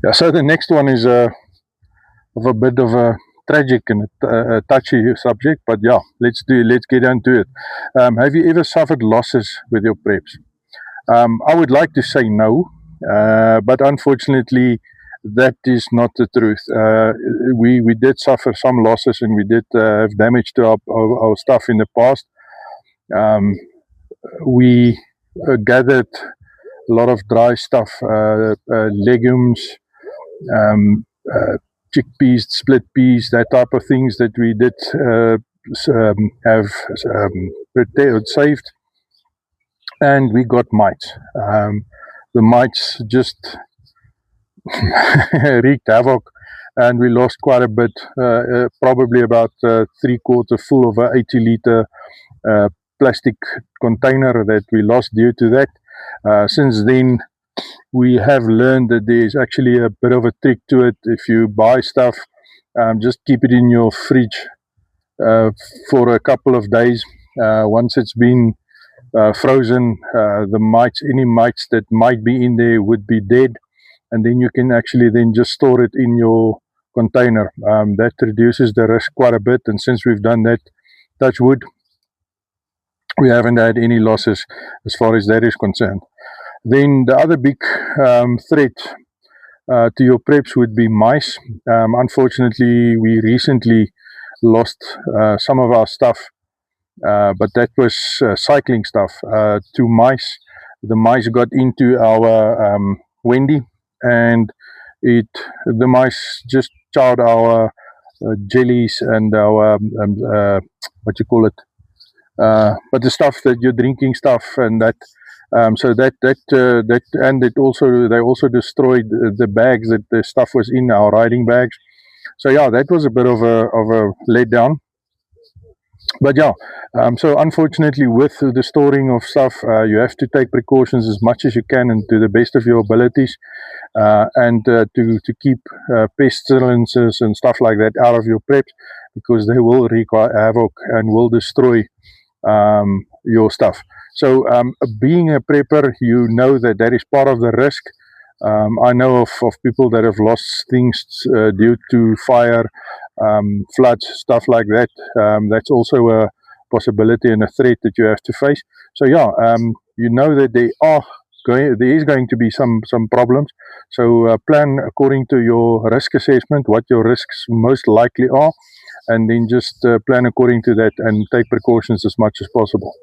Yeah, so the next one is of a bit of a tragic and a touchy subject, but yeah, let's get into it. Have you ever suffered losses with your preps? I would like to say no, but unfortunately, that is not the truth. We did suffer some losses, and we did have damage to our stuff in the past. Um, we gathered a lot of dry stuff, legumes, um, chickpeas, split peas, that type of things that we did have saved, and we got mites. The mites just wreaked havoc, and we lost quite a bit, probably about 3/4 full of a 80-liter plastic container that we lost due to that. Since then, we have learned that there's actually a bit of a trick to it. If you buy stuff, just keep it in your fridge for a couple of days. Once it's been frozen, any mites that might be in there would be dead, and then you can actually then just store it in your container. That reduces the risk quite a bit, and since we've done that, touch wood, we haven't had any losses as far as that is concerned. Then the other big threat to your preps would be mice. Unfortunately, we recently lost some of our stuff, but that was cycling stuff to mice. The mice got into our Wendy, and the mice just chowed our jellies and our what you call it, but the stuff that you're drinking stuff and that. So that and they also destroyed the bags that the stuff was in, our riding bags. So yeah, that was a bit of a letdown. But yeah, so unfortunately, with the storing of stuff, you have to take precautions as much as you can and to the best of your abilities, and to keep pestilences and stuff like that out of your preps, because they will wreak havoc and will destroy your stuff. So, being a prepper, you know that is part of the risk. I know of people that have lost things due to fire, floods, stuff like that. That's also a possibility and a threat that you have to face. So, yeah, you know that there is going to be some problems. So, plan according to your risk assessment, what your risks most likely are, and then just plan according to that and take precautions as much as possible.